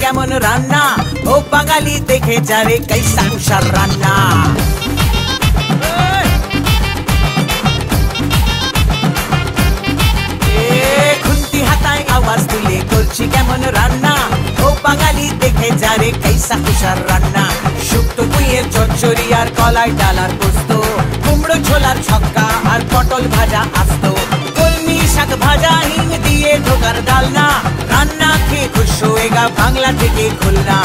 কেমন রান্না, ও বাঙালি দেখে যারে কাইসা কুষার রান্না। খুন্তি হাতায় আওয়াজ তুলে করছি কেমন রান্না, ও বাঙালি দেখে যারে কাইসা কুষার রান্না। শুক্তো পুঁইয়ের চচ্চড়ি আর কলাই ডালার পোস্ত, কুমড়ো ছোলার ছক্কা আর পটল ভাজা আস্ত, কলমি শাক ভাজা হিং দিয়ে ঢোকার ডালনা। রান্না খেয়ে খুশ হয়েগা বাংলা থেকে খুলনা।